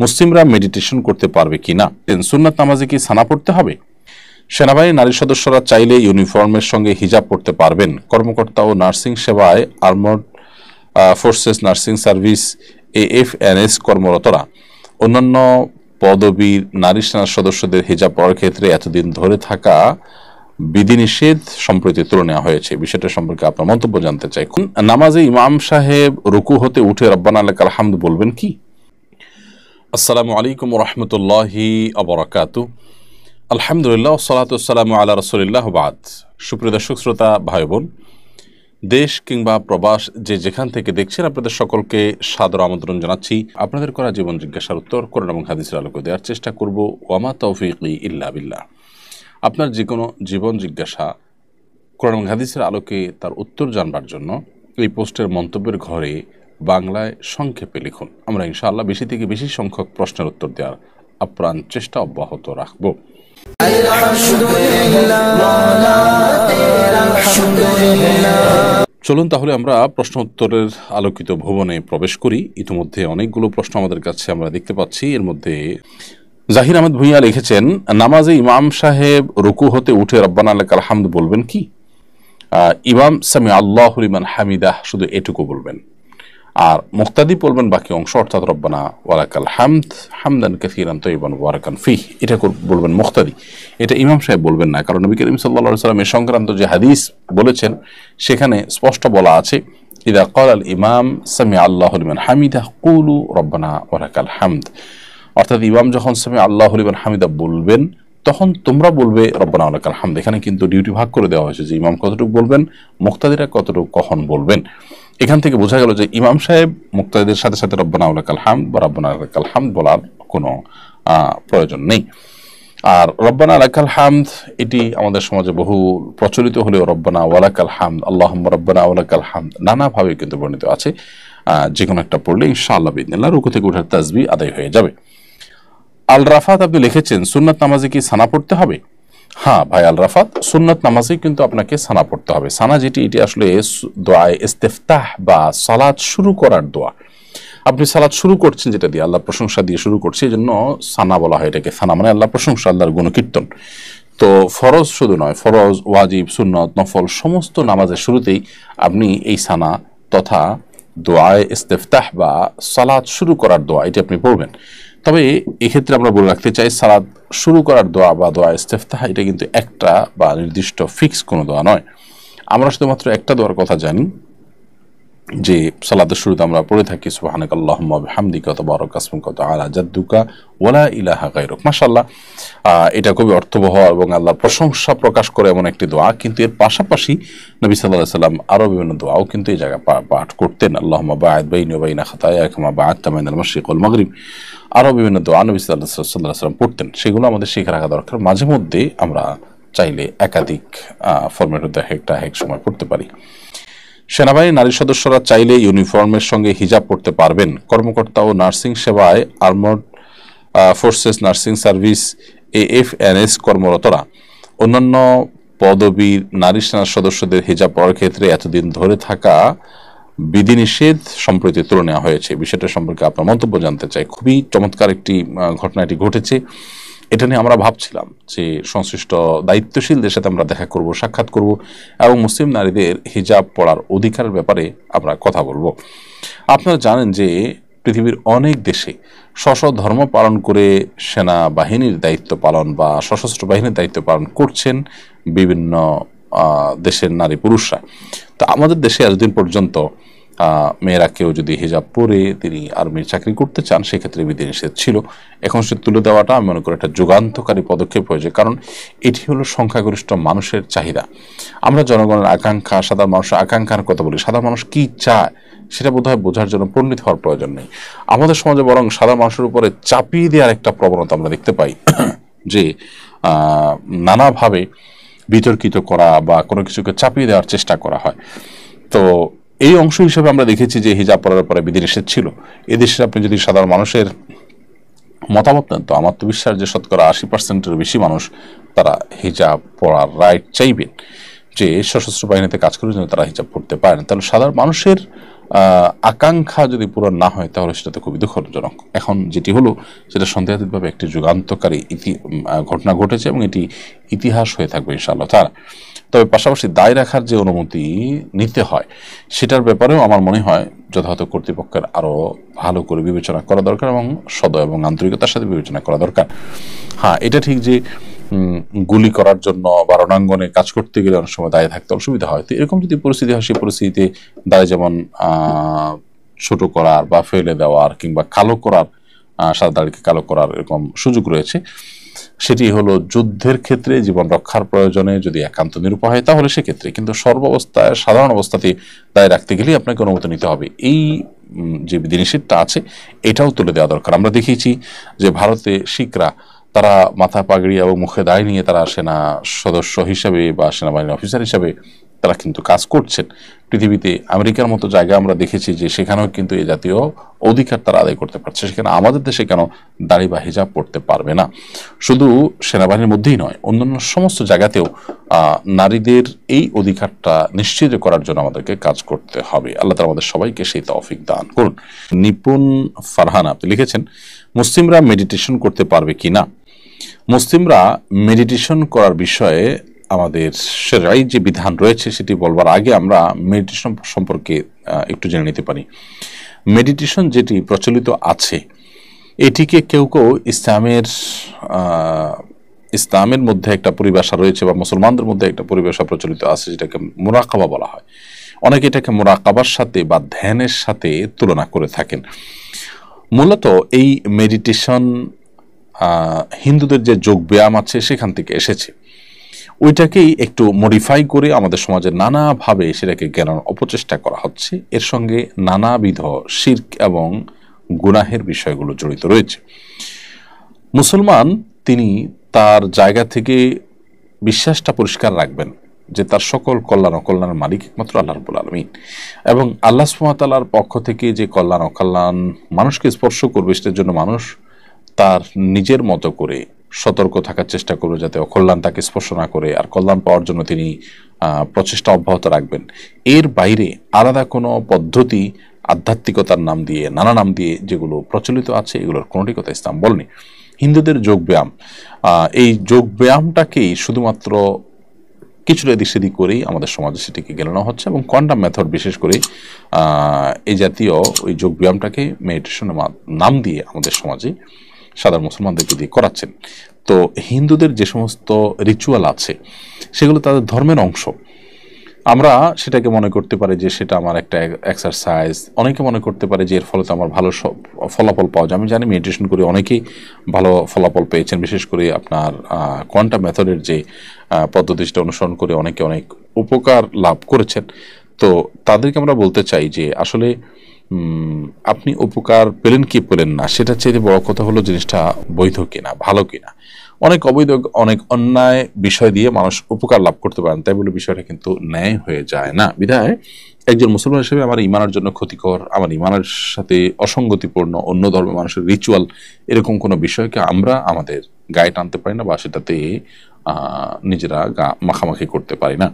মুসলিমরা মেডিটেশন করতে পারবে কিনা, সুন্নাত নামাজে কি সানা পড়তে হবে, সেনাবাহিনী নারী সদস্যরা চাইলে ইউনিফর্মের সঙ্গে হিজাব পড়তে পারবেন, কর্মকর্তা ও নার্সিং সেবায় armed forces nursing service AFNS কর্মরতরা অন্যান্য পদবীর নারী সেনা সদস্যদের হিজাব পড়ার ক্ষেত্রে এতদিন ধরে থাকা বিধিনিষেধ সম্প্রতি তুলে নেওয়া হয়েছে। বিষয়টা সম্পর্কে আপনার মন্তব্য জানতে চাই। নামাজে ইমাম সাহেব রুকু হতে উঠে রব্বানা লাকাল হামদ বলবেন কি? আসসালামু আলাইকুম ওয়া রাহমাতুল্লাহি ওয়া বারাকাতুহু। আলহামদুলিল্লাহ ওয়াসসালাতু ওয়াসসালামু আলা রাসূলিল্লাহ বাদ। সুপ্রিয় দর্শক শ্রোতা ভাই বোন, দেশ কিংবা প্রবাস যে যেখান থেকে দেখছেন, আপনাদের সকলকে সাদর আমন্ত্রণ জানাচ্ছি। আপনাদের করা জীবন জিজ্ঞাসার উত্তর কোরআন এবং হাদিসের আলোকে দেওয়ার চেষ্টা করব। ওয়ামা তৌফিকি ইল্লা বিল্লাহ। আপনার যে কোনো জীবন জিজ্ঞাসা কোরআন এবং হাদিসের আলোকে তার উত্তর জানবার জন্য এই পোস্টের মন্তব্যের ঘরে বাংলায় সংক্ষেপে লিখুন। আমরা ইনশাআল্লাহ বেশি থেকে বেশি সংখ্যক প্রশ্নের উত্তর দেওয়ার আপ্রাণ চেষ্টা অব্যাহত রাখব। চলুন তাহলে আমরা প্রশ্ন উত্তরের আলোকিত ভুবনে প্রবেশ করি। ইতিমধ্যে অনেকগুলো প্রশ্ন আমাদের কাছে আমরা দেখতে পাচ্ছি। এর মধ্যে জাহির আহমেদ ভূঁইয়া লিখেছেন, নামাজে ইমাম সাহেব রুকু হতে উঠে রব্বানা লাকাল হামদ বলবেন কি? ইমাম সামি আল্লাহু লিমান হামিদাহ শুধু এটুকু বলবেন, আর মুক্তাদি বলবেন বাকি অংশ, অর্থাৎ রব্বানা ওয়ালাকাল হামদ হামদান কাসীরান তাইয়িবান মুবারাকান ফীহ, এটা বলবেন মুক্তাদি। এটা ইমাম সাহেব বলবেন না, কারণ নবী করিম সাল্লাল্লাহু আলাইহি ওয়াসাল্লাম এর সংক্রান্ত যে হাদিস বলেছেন সেখানে স্পষ্ট বলা আছে, ইযা ক্বালাল ইমাম সামি আল্লাহু লিমান হামিদাহ কুলু রব্বানা ওয়ালাকাল হামদ। অর্থাৎ ইমাম যখন সামি আল্লাহু লিমান হামিদা বলবেন তখন তোমরা বলবে রব্বানা ওয়ালাকাল হামদ। এখানে কিন্তু ডিউটি ভাগ করে দেওয়া হয়েছে যে ইমাম কতটুকু বলবেন, মুক্তাদিরা কতটুকু কখন বলবেন। এখান থেকে বোঝা গেল যে ইমাম সাহেব মুক্তাদিদের সাথে সাথে রব্বানা ওয়ালাকাল হামদ বা রব্বানা লাকাল হামদ বলার কোনো প্রয়োজন নেই। আর রব্বানা লাকাল হামদ এটি আমাদের সমাজে বহু প্রচলিত হলেও রব্বানা ওয়ালাকাল হামদ, আল্লাহুম্মা রব্বানা ওয়ালাকাল হামদ নানাভাবে কিন্তু বর্ণিত আছে। যে কোনো একটা পড়লে ইনশাআল্লাহ বিইذنিল্লাহ রুকু থেকে ওঠার তাসবিহ আদায় হয়ে যাবে। আল রাফাত আপনি লিখেছেন, সুন্নাত নামাজে কি সানা পড়তে হবে? হ্যাঁ ভাই আল রাফাত, সুন্নাত নামাজে কিন্তু আপনাকে সানা পড়তে হবে। সানা যেটি, এটি আসলে দোয়ায়ে ইস্তিফতাহ বা সালাত শুরু করার দোয়া। আপনি সালাত শুরু করছেন যেটা দিয়ে, আল্লাহ প্রশংসা দিয়ে শুরু করছে, এই জন্য সানা বলা হয় এটাকে। সানা মানে আল্লাহ প্রশংসা, আল্লাহর গুণকীর্তন। তো ফরজ শুধু নয়, ফরজ, ওয়াজিব, সুন্নত, নফল সমস্ত নামাজের শুরুতেই আপনি এই সানা তথা দোয়ায়ে ইস্তিফতাহ বা সালাত শুরু করার দোয়া এটি আপনি পড়বেন। তবে এক্ষেত্রে আমরা বলে রাখতে চাই, সালাত শুরু করার দোয়া বা দোয়া ইস্তিফতাহ এটা কিন্তু একটা বা নির্দিষ্ট ফিক্স কোনো দোয়া নয়। আমরা শুধুমাত্র একটা দোয়ার কথা জানি যে সালাতের শুরুতে আমরা পড়ে থাকি, সুবহানাকাল্লাহুম্মা ওয়া বিহামদিকা ওয়া তাবারাকা ইসমুকা ওয়া তাআলা জাদ্দুকা ওয়া লা ইলাহা গায়রুক। মাশাআল্লাহ, এটা খুবই অর্থবহ এবং আল্লাহর প্রশংসা প্রকাশ করে এমন একটি দোয়া। কিন্তু এর পাশাপাশি নবী সাল্লাল্লাহু আলাইহি সাল্লাম আরও বিভিন্ন দোয়াও কিন্তু এই জায়গায় পাঠ করতেন। আল্লাহুম্মা বা'আদ বাইনি ওয়া বাইনা খাতায়া কামা বা'আদতা বাইনাল মাশরিক ওয়াল মাগরিব। আরও বিভিন্ন দোয়া নবী সাল্লাল্লাহু আলাইহি সাল্লাম পড়তেন, সেগুলো আমাদের শিখে রাখা দরকার। মাঝে মধ্যে আমরা চাইলে একাধিক ফরম্যাটের একটা এক সময় পড়তে পারি। সেনাবাহিনী নারী সদস্যরা চাইলে ইউনিফর্মের সঙ্গে হিজাব পড়তে পারবেন, কর্মকর্তা ও নার্সিং সেবায় armed forces nursing service AFNS কর্মরতরা অন্যান্য পদবীর নারী সেনা সদস্যদের হিজাব পড়ার ক্ষেত্রে এতদিন ধরে থাকা বিধিনিষেধ সম্প্রতি তুলে নেওয়া হয়েছে। বিষয়টা সম্পর্কে আপনার মন্তব্য জানতে চাই। খুবই চমৎকার একটি ঘটনা এটি ঘটেছে। এটা নিয়ে আমরা ভাবছিলাম যে সংশ্লিষ্ট দায়িত্বশীলদের সাথে আমরা দেখা করব, সাক্ষাৎ করব এবং মুসলিম নারীদের হিজাব পড়ার অধিকারের ব্যাপারে আমরা কথা বলবো। আপনারা জানেন যে পৃথিবীর অনেক দেশে স্ব ধর্ম পালন করে সেনাবাহিনীর দায়িত্ব পালন বা সশস্ত্র বাহিনীর দায়িত্ব পালন করছেন বিভিন্ন দেশের নারী পুরুষরা। তো আমাদের দেশে এতদিন পর্যন্ত মেয়েরা কেউ যদি হিজাব পরে তিনি আর্মির চাকরি করতে চান সেক্ষেত্রে বিধিনিষেধ ছিল। এখন সে তুলে দেওয়াটা আমি মনে করি একটা যুগান্তকারী পদক্ষেপ হয়েছে, কারণ এটি হলো সংখ্যাগরিষ্ঠ মানুষের চাহিদা। আমরা জনগণের আকাঙ্ক্ষা, সাধারণ মানুষের আকাঙ্ক্ষার কথা বলি, সাধারণ মানুষ কি চায় সেটা বোধহয় বোঝার জন্য পণ্ডিত হওয়ার প্রয়োজন নেই। আমাদের সমাজে বরং সাধারণ মানুষের উপরে চাপিয়ে দেওয়ার একটা প্রবণতা আমরা দেখতে পাই, যে নানাভাবে বিতর্কিত করা বা কোনো কিছুকে চাপিয়ে দেওয়ার চেষ্টা করা হয়। তো এই অংশ হিসেবে আমরা দেখেছি যে হিজাব পরার পরে বিধিনিষেধ ছিল। এদেশে আপনি যদি সাধারণ মানুষের মতামত নেন, তো আমার তো বিশ্বাস যে শতকরা 80% বেশি মানুষ তারা হিজাব পরার রাইট চাইবেন, যে সশস্ত্র বাহিনীতে কাজ করার জন্য তারা হিজাব পড়তে পারেন। তাহলে সাধারণ মানুষের আকাঙ্ক্ষা যদি পূরণ না হয় তাহলে সেটা তো খুবই দুঃখজনক। এখন যেটি হলো সেটা সন্দেহাতীতভাবে একটি যুগান্তকারী ঘটনা ঘটেছে এবং এটি ইতিহাস হয়ে থাকবে ইনশাআল্লাহ তাআলা। তবে পাশাপাশি দায় রাখার যে অনুমতি নিতে হয় সেটার ব্যাপারেও আমার মনে হয় যথাযথ কর্তৃপক্ষের আরও ভালো করে বিবেচনা করা দরকার এবং সদয় এবং আন্তরিকতার সাথে বিবেচনা করা দরকার। হ্যাঁ, এটা ঠিক যে গুলি করার জন্য বা রণাঙ্গনে কাজ করতে গেলে অনেক সময় দায়ে থাকতে অসুবিধা হয়। তো এরকম যদি পরিস্থিতি হয় সেই পরিস্থিতিতে দায় যেমন ছোট করার বা ফেলে দেওয়ার কিংবা কালো করার, সাদা দাড়িকে কালো করার এরকম সুযোগ রয়েছে। সেটি হলো যুদ্ধের ক্ষেত্রে জীবন রক্ষার প্রয়োজনে যদি একান্ত নিরুপায় হয় তাহলে সেক্ষেত্রে, কিন্তু সর্বাবস্থায় সাধারণ অবস্থাতে দায় রাখতে গেলেই আপনাকে অনুমতি নিতে হবে। এই যে বিধিনিষেধটা আছে এটাও তুলে দেওয়া দরকার। আমরা দেখিয়েছি যে ভারতে শিখরা তারা মাথা পাগড়ি এবং মুখে দাড়ি নিয়ে তারা সেনা সদস্য হিসাবে বা সেনাবাহিনীর অফিসার হিসাবে তারা কিন্তু কাজ করছেন। পৃথিবীতে আমেরিকার মতো জায়গা আমরা দেখেছি যে সেখানেও কিন্তু এই জাতীয় অধিকার তারা আদায় করতে পারছে। সেখানে আমাদের দেশে কেন দাড়ি বা হিজাব পড়তে পারবে না? শুধু সেনাবাহিনীর মধ্যেই নয়, অন্যান্য সমস্ত জায়গাতেও নারীদের এই অধিকারটা নিশ্চিত করার জন্য আমাদেরকে কাজ করতে হবে। আল্লাহ তাআলা আমাদের সবাইকে সেই তৌফিক দান করুন। নিপুণ ফারহান আপনি লিখেছেন, মুসলিমরা মেডিটেশন করতে পারবে কিনা? মুসলিমরা মেডিটেশন করার বিষয়ে আমাদের শরঈ যে বিধান রয়েছে সেটি বলবার আগে আমরা মেডিটেশন সম্পর্কে একটু জেনে নিতে পারি। মেডিটেশন যেটি প্রচলিত আছে এটিকে কেউ কেউ ইসলামের মধ্যে একটা পরিভাষা রয়েছে বা মুসলমানদের মধ্যে একটা পরিভাষা প্রচলিত আছে যেটাকে মুরাকাবা বলা হয়। অনেকে এটাকে মুরাকাবার সাথে বা ধ্যানের সাথে তুলনা করে থাকেন। মূলত এই মেডিটেশন হিন্দুদের যে যোগ ব্যায়াম আছে সেখান থেকে এসেছে। ওইটাকেই একটু মডিফাই করে আমাদের সমাজে নানাভাবে সেটাকে জ্ঞানের অপচেষ্টা করা হচ্ছে। এর সঙ্গে নানাবিধ শিরক এবং গুনাহের বিষয়গুলো জড়িত রয়েছে। মুসলমান তিনি তার জায়গা থেকে বিশ্বাসটা পরিষ্কার রাখবেন যে তার সকল কল্যাণ অকল্যাণের মালিক একমাত্র আল্লাহ রাব্বুল আলামিন, এবং আল্লাহ সুবহানাহু ওয়া তাআলার পক্ষ থেকে যে কল্যাণ অকল্যাণ মানুষকে স্পর্শ করবে সেটার জন্য মানুষ তার নিজের মতো করে সতর্ক থাকার চেষ্টা করবে যাতে অকল্যাণ তাকে স্পর্শ না করে, আর কল্যাণ পাওয়ার জন্য তিনি প্রচেষ্টা অব্যাহত রাখবেন। এর বাইরে আলাদা কোনো পদ্ধতি আধ্যাত্মিকতার নাম দিয়ে নানা নাম দিয়ে যেগুলো প্রচলিত আছে এগুলোর কোনোটি কথা ইসলাম বলেনি। হিন্দুদের যোগব্যায়াম, এই যোগব্যায়ামটাকেই শুধুমাত্র কিছুটা এদিক সেদিক করেই আমাদের সমাজে সেটিকে গেলানো হচ্ছে এবং কোয়ান্টাম মেথড বিশেষ করে এই জাতীয় ওই যোগব্যায়ামটাকে মেডিটেশনের নাম দিয়ে আমাদের সমাজে সাধারণ মুসলমানদেরকে দিয়ে করাচ্ছেন। তো হিন্দুদের যে সমস্ত রিচুয়াল আছে সেগুলো তাদের ধর্মের অংশ। আমরা সেটাকে মনে করতে পারি যে সেটা আমার একটা এক্সারসাইজ, অনেকে মনে করতে পারে যে এর ফলে তো আমার ভালো ফলাফল পাওয়া যায়। আমি জানি মেডিটেশন করে অনেকেই ভালো ফলাফল পেয়েছেন, বিশেষ করে আপনার কোয়ান্টাম মেথডের যে পদ্ধতিটা অনুসরণ করে অনেকে অনেক উপকার লাভ করেছেন। তো তাদেরকে আমরা বলতে চাই যে আসলে আপনি উপকার পেলেন কি পেলেন না সেটা চেয়ে বড় কথা হলো জিনিসটা বৈধ কিনা, ভালো কিনা। অনেক অবৈধ অনেক অন্যায় বিষয় দিয়ে মানুষ উপকার লাভ করতে পারেন, তাই বলে বিষয়টা কিন্তু ন্যায় হয়ে যায় না। বিধায় একজন মুসলমান হিসেবে আমার ইমানের জন্য ক্ষতিকর, আমার ইমানের সাথে অসঙ্গতিপূর্ণ অন্য ধর্মের মানুষের রিচুয়াল এরকম কোনো বিষয়কে আমরা আমাদের গায়ে টানতে পারি না বা সেটাতে নিজেরা মাখামাখি করতে পারি না।